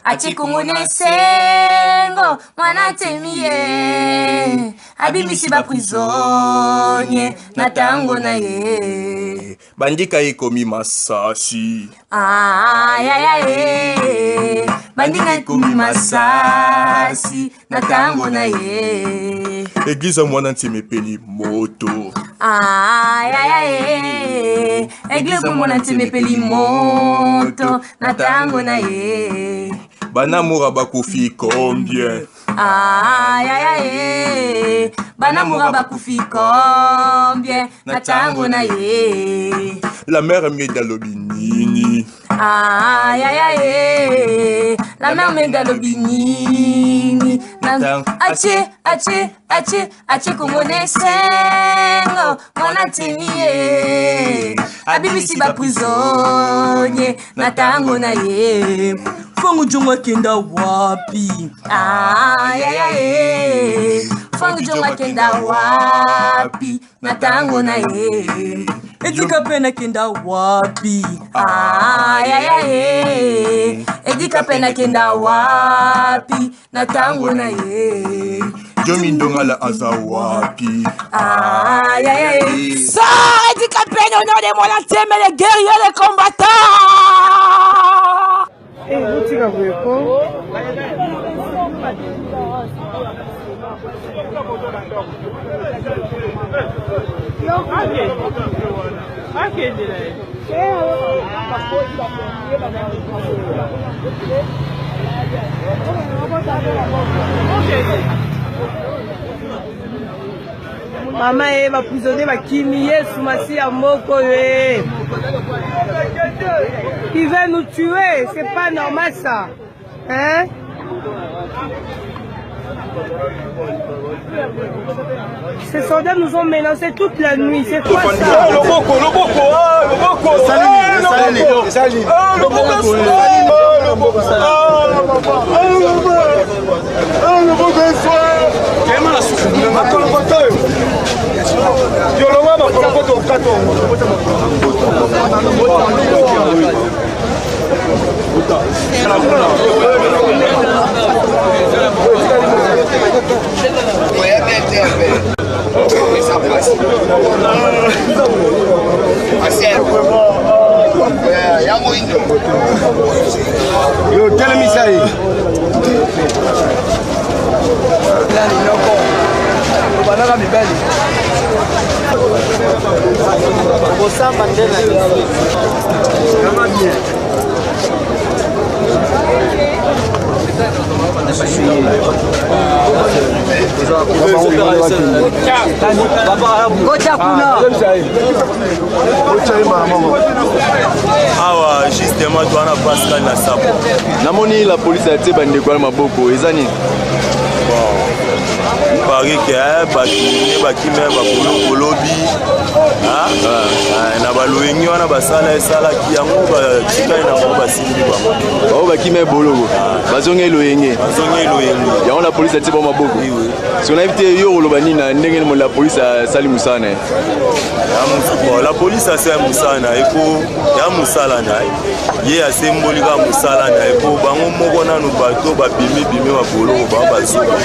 Ache kungunesengo mwana temie abimisi ba prisonnier na tango na ye bandika ikomi masasi bandika ikomi masasi na tango na ye Eglize mwana ntimepeli moto Eglize mwana ntimepeli moto na tango na ye banamura bakufi combien banamura bakufi combien na tango na ye la mère medalobi nini la mère medalobi nini ache kungonesengo mwana temie abimisi ba prisonnier na tango na ye Fangu jonga kenda wapi Fangu jonga kenda wapi na tango na ye Edika pena kenda wapi Edika pena kenda wapi na tango na ye Jomi ndongala aza wapi Sors Edika pena au nom de mon antenne les guerriers les combattants Utika kweko Mama va prisonnier va kimi Yesu masi ya moko ye. Il va nous tuer, c'est pas normal ça. Hein? Ces soldats nous ont menacés toute la nuit, c'est quoi ça? Le boko Yo, tell me say. awa justement twana Pascal na sapo namoni la police a été bandé kwa maboko ezani pari ke bakine bakime bakolobi na baloyengi wana basala esalaki yango batikali nango basimbi bango bao bakime boloko bazongi eloyenge yango la police a été ba maboko si on a évité yo koloba nini na ndenge la police asali musana la police asa musana eko ya musala na ye asembolika musala na eko bango moko nanu bato babimi baboloko bazoba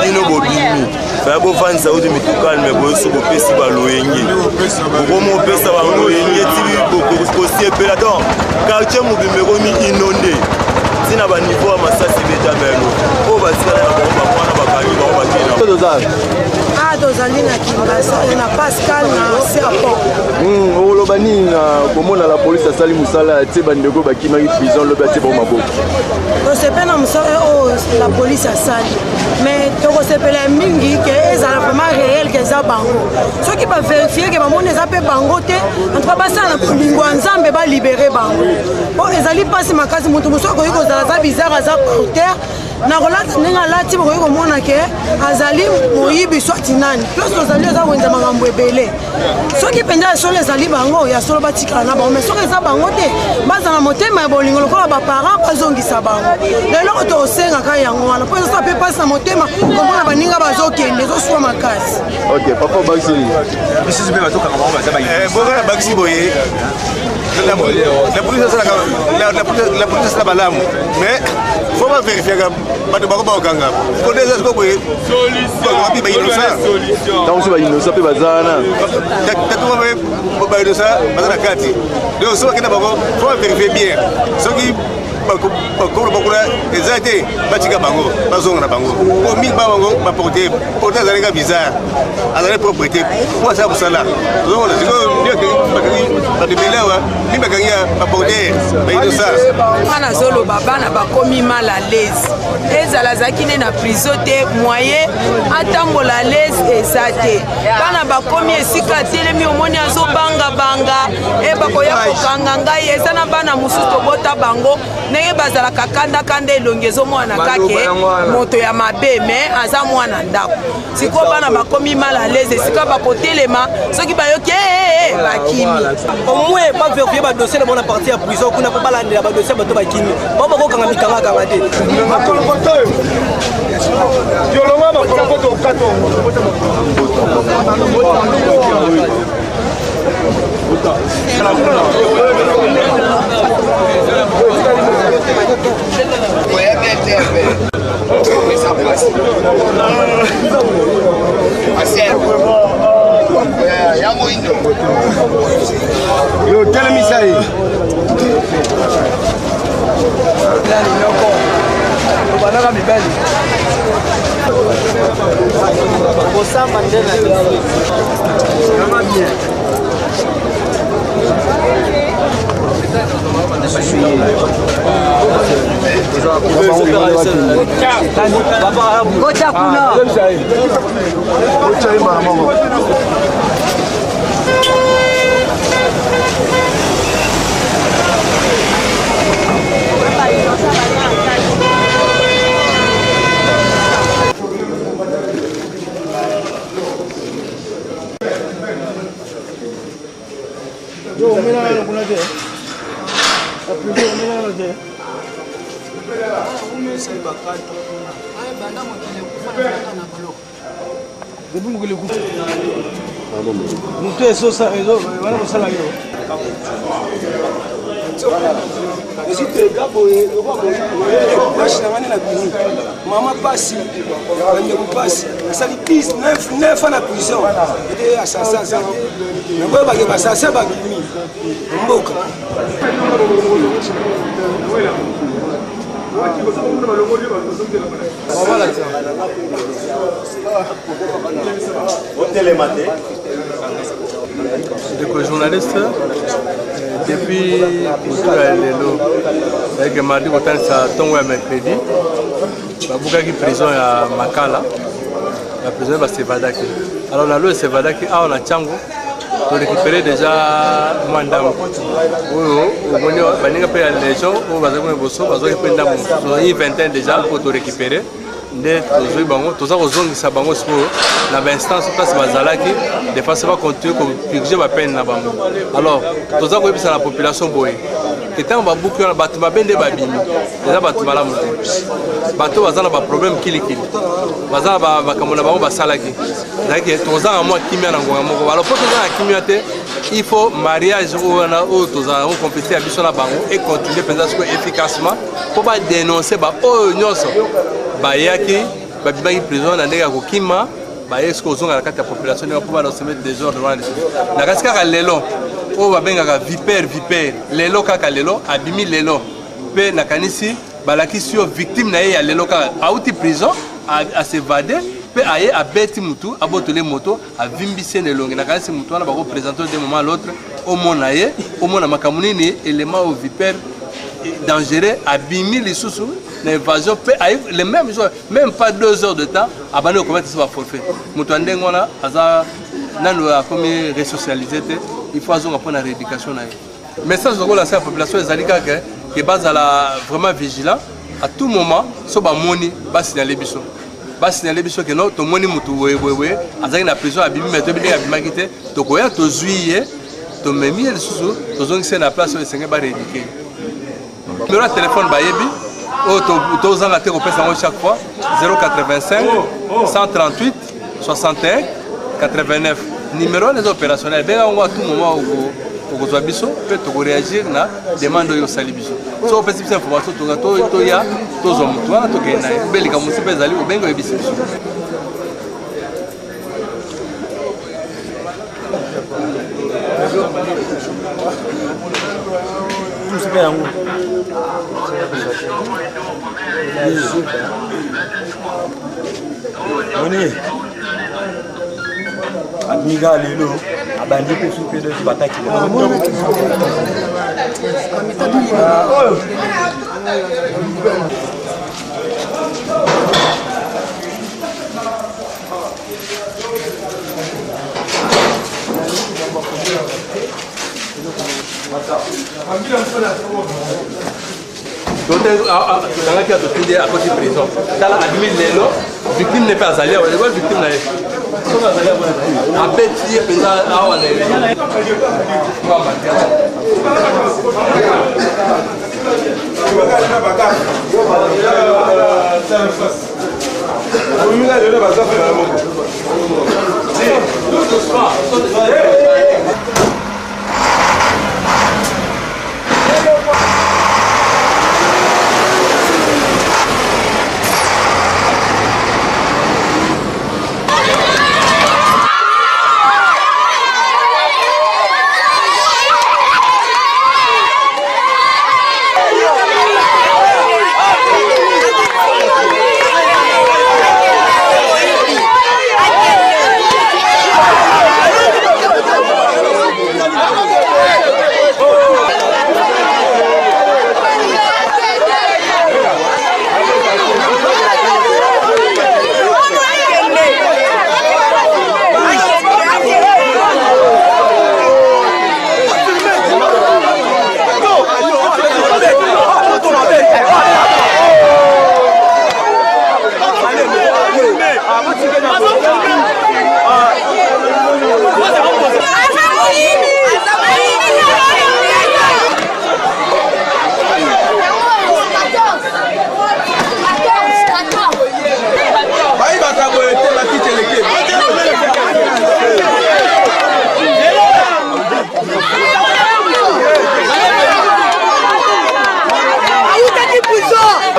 bino bobimi babo fanza udi mitukali me boyesu bopesi baloyenge bokomo opesa baloyenge ti bokosi epela donc quartier mobimbe komi inonde tina ba niveau ya masasi beja melo o basikala na bango bakwana bakangi bango bakena tozali na Kinshasa na Pascal na Serpent. Olobani na komona la police asali musala tie bandeko bakimaki prison lobi atie ba maboko. Tosepela musala la police asali. Mais tokosepela mingi ke ezala vraiment réel ke za bango. Ceux qui va vérifier que bamone eza pe bango te, en tout cas basala na lingwa nzambe ba libérer bango. Bon ezali pasi makasi mutu musoko yiko za bizarre za porteur. Na rolata ninga lati bokoyi komona ke azali moyibi swati nani plus tozali eza wenza makambo ebele soki penza solo ezali bango ya solo batikala na bango mais soki eza bango te bazala motema ya bolingo lokola baparent bazongisa bango lelo tosengaka yango wana po ezosa mpe mpasi na motema komona baninga bazokende ezosua makasi. Ok, papa Baxi bisusu mpe batokaka bango baza bokana Baxi boye la police asala malamu mais faut pas vérifier bato bako baokanga kodeza siko boye bakopi bainosa ntango so bainosa mpe baza wana tatuma bainosa baza na kati donc so bakenda bango faut pas vérifier bien soki bakobla bakuna eza te batika bango bazonga na bango po mingi ba bango baporte porte azalinga bizarre azali propriété po asala mosala ozomona sikoyo batebelewa mi bakangi ya baporte bainosa wana azoloba bana bakomi mal à l'aise ezala azalaki ne na prison te moyen atambola à l'aise eza te bana bakomi esika telemi omoni azobangabanga bakoya kokanga ngai eza na bana mosusu tobota bango ndenge bazalaka kanda elongi ezomwana kake moto ya mabe me aza mwana ndako sikoyo bana bakomi mal à l'aise esika bakotelema soki bayoki bakimi omwe bavérifie badossier na bona parti ya prison kuna po balandela badossier bato bakimi bao bakokanga mikangakanga te Yo, tell me say. banaka mibali kosamba nde na yanga bien Gocha kuna yo mira kuna je apige mira je depuis mokili kufa moto esosa wana kosala yo basi na ngani na bini mama pasi bandeko pasi asali 9 na prison ete asasa nango bake basasa babimi mboka de journaliste depuis lelo avec mardi kotanisa ntongo ya mercredi babukaki prison ya Makala la prison basevadaki alors nalo esevadaki awa na ntiango torécupéré déjà mwa ndambo oyo omoni baninga mpe ya légion oyo bazaki boso bazwaki mpe ndambo tozali vingtaine déjà mpo torécupéré nde tozwi bango toza kozongisa bango sikoyo na bainstance place bazalaki de façon bacontinue kopurge bapene na bango alors toza koyebisa na population boye ke ntango babuki wana bato mabe nde babimi eza bato malamu te bato baza na baproblème kilikili baza na bakambo na bango basalaki ezalaki toza na mwa kimia na ngonga moko alors mpo toza na kimia te il faut mariage wana oyo tozala yango complicité ya biso na bango e continue mpenza sikoyo efficacement mpo badénonce baoyo nyonso bayaki babimaki prison na ndenge ya kokima baye sikoyo ozonga na kati ya population ndenge mpo banoseme désordre wana na kasi kaka lelo oyo babengaka vipere lelo kaka lelo abimi lelo mpe nakanisi balakisi yo victime na ye ya lelo kaka auti prison asevade pe aye abeti mutu abotole moto avimbise nelonge na kasi mutu wana bako présenter d'un moment à l'autre au mona ye au mona makamuni élément au vipère dangereux abimi les sous l'invasion pe aye les mêmes jours même pas 2 heures de temps abandonné au commettre ça forfait mutu andengona aza nano a comme resocialisé il faut azonga pour la rééducation na ye message de la population ezali kaka que base à la vraiment vigilant à tout moment so ba moni ba signaler biso que non to moni mutu wewe azali na prison abimi mais to bi abimaki te to koya to zuiye to memi le susu to zongi na place esenga ba rééduquer numéro de téléphone ba yebi o to zanga te ko pesa chaque fois 085 138 61 89 numéro des opérationnels ben on à tout moment au biso peut réagir na demande yo sali biso so pesi bisa information to ya to zo mutu wana to kena belika musipe zali ubengo ebisi biso musipe yangu Moni Admiga lelo abandi pe soupe de bataki. Dans la cas de Tindé à côté de prison, dans la admis lelo, victime n'est pas allée, on est victime là. A petit pesant à on est.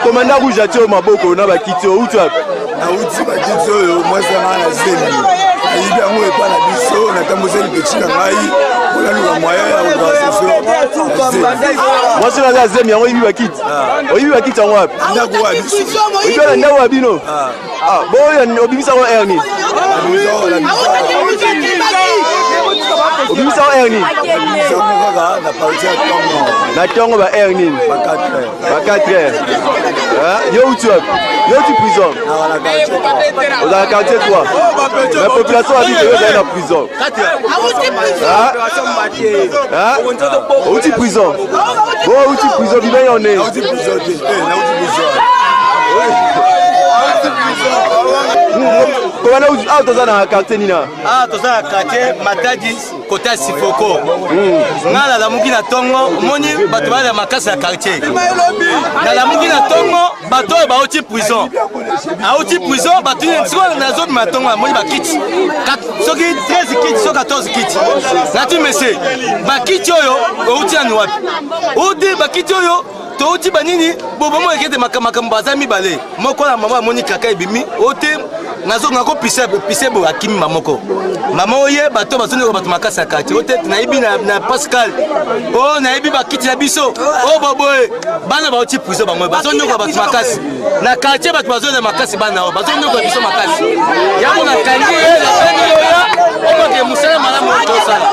Commandant rouge a tué maboko na bakiti o utu ape na uti bakiti oyo mwasi anga na zembi ayibi yango epa na biso na tambozeli petika ngai olaluka moyen ya organisation mwasi naza zembi yango oyibi bakiti oyibi bakiti yango ape ndako wa biso oyibi na ndako wa bino boyo obimisa ko erni obimisa ko erni na tongo ba erni ba 4 heures yo utu ape yo utu prison dans la quartier 3 la population a dit que vous êtes en prison uti prison bon uti prison vivant on est comment on a dans quartier nina toza quartier Matadi côté Sifoko ngala la mukina tongo moni bato ba makasa ya quartier na la mukina tongo bato ba oti prison bato na zone matongo moni ba kiti soki 13 kiti soki 14 kiti na tu mese ba kiti oyo oti anu wapi odi ba kiti oyo to oti banini bobo mo ekete makambo bazami bale moko na mama moni kaka ebimi oti ngako pise bo akimi mamoko mama oye bato bazone bato makasa quartier ote naibi na Pascal oh naibi bakiti na biso oh boboe bana ba oti prison bango bazone ko bato makasi na quartier bato bazone makasi bana bazone ko biso makasi yango na kangi on va musala malamu tosala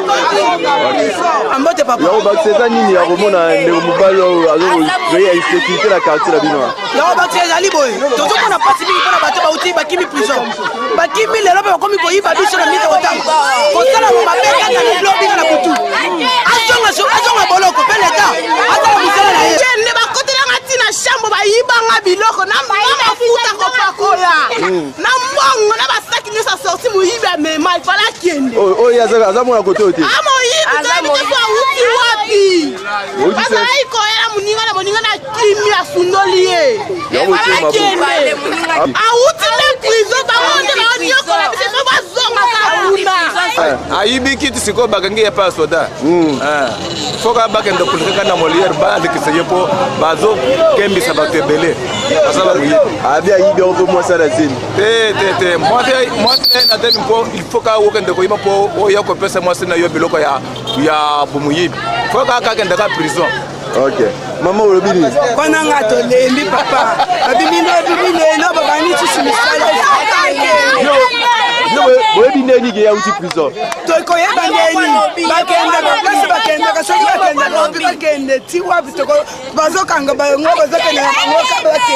ambote papa yo bakiseza nini ya komona ndeko mobalo azo créer insécurité na quartier la bino yo bakiseza liboye toto kona pasi bi pona bato bauti bakimi prison bakimi lelo ba komi koyiba biso na mito otanga kosala mo mabeka na lobby na kutu azonga boloko pe leta azala musala na ye ne bakotela ngati na shambo bayiba nga biloko na mafuta ko pakola na mbongo na basaki nyesa sorti moyiba mema ifala kiende oh yaza mona kote ote amo yibi to uti wapi bazala iko era muninga na moninga na kimi asundoli ye ifala kiende auti na prison baonde baonyoko na biso bazonga kabuna ayibi kiti siko bakangi ya pa soda foka bakenda kulika na molière ba likiseye po bazo kembi sabato ebele asala muyi abia yibi ko mo sala zini te moi na demi po il faut ka wokende ko yima po o yako pesa moi na yo biloko ya bumuyibi foka ka kenda ka prison. Ok. Maman olobini. Kona ngato lembi papa. Abimino no baba ni tsusu misala. Yo boyebi neni ke ya uti prison. To ko yeba neni. Bakenda ka soki bakenda ti wapi to ko bazokanga ba ngo bazokenda ngo ka bake.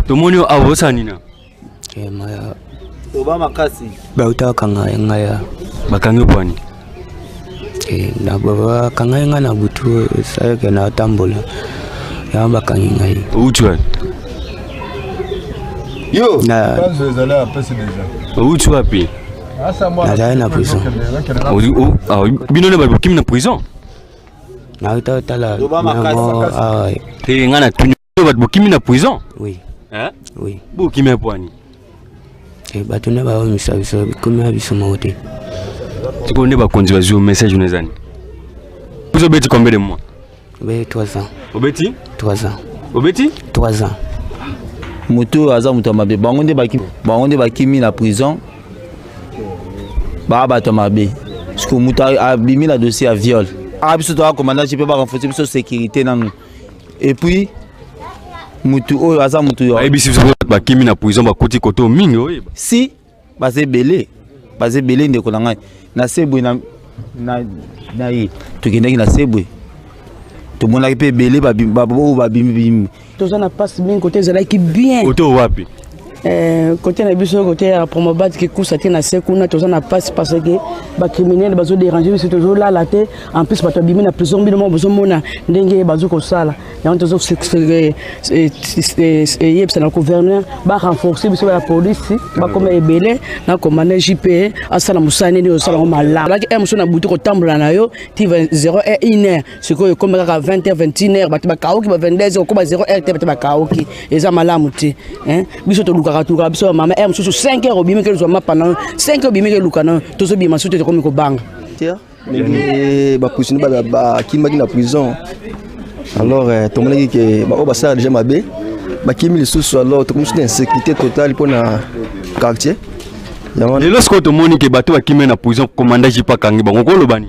tomoni abosanina obama kasi bautawakangaya bakangi pwani na baba kanganga na butu sayeke na tambola ya bakangi ngai uchwa yo na uchwa wapi nazali na prison bino ne babokimi na prison nautala te nga na tuni bato bokimi na prison oui oui bokimi pwani bato ne baomisa biso bikomi ya biso moko te tiko nde bakonzi bazwi o message unezani vous obeti combien de mois be 3 ans obeti 3 ans obeti 3 ans moto aza moto mabe bango nde bakimi na prison bato mabe parce que moto abimi na dossier ya viol biso to akomanda mpe barenforce biso sécurité nanu et puis mutu oyo aza mutu yo ayebisi biso bakimi na prison bakoti koto mingi oyeba si baza ebele ndeko na ngai na sebwe na ye tokendaki na sebwe tomonaki mpe ebele oyo babimibimi toza na passe mingi kote ezalaki bien kote wapi côté na biso côté ya promobat qui couche te na se kuna toza na passe parce que ba criminel bazo déranger biso tozo la la te en plus bato bimi na prison bino mo bozo mona ndenge bazo ko sala ya on tozo yebsa na gouverneur ba renforcer biso la police ba comme ebele na commander JP asala musane ni osala mala la ke emso na butu ko tambola na yo ti 0h1 ce que comme ka 20h 21h bato ba kaoki ba 22h ko ba 0h te bato ba kaoki eza malamu te hein biso to karatura biso mama em susu 5 heures bimi ke zoma pendant 5 heures bimi ke lukana tozo bima sote ko mi ko banga ba pusini ba kimaki na prison alors tout le monde que ba obasa déjà mabe ba kimi lisusu alors tout le monde insécurité totale pour na quartier et lorsque tout le monde que bato ba kimi na prison commandant jipa kangi bango ko lobani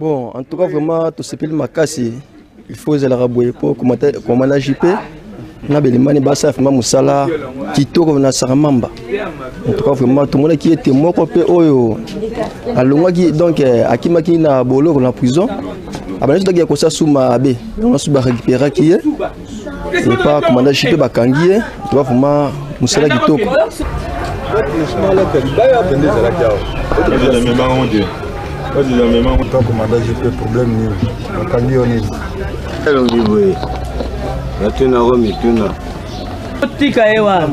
bon en tout cas vraiment tout ce pays makasi il faut ezalaka boye po komanda JP na belimani basa vraiment musala kitoko na saramamba en tout cas vraiment tout le monde qui était moko pe oyo alongwaki donc akimaki na boloko na prison abana tout ko sa suma be on suba récupérer qui et pas commandant JP bakangi tu vois vraiment musala kitoko tika ewa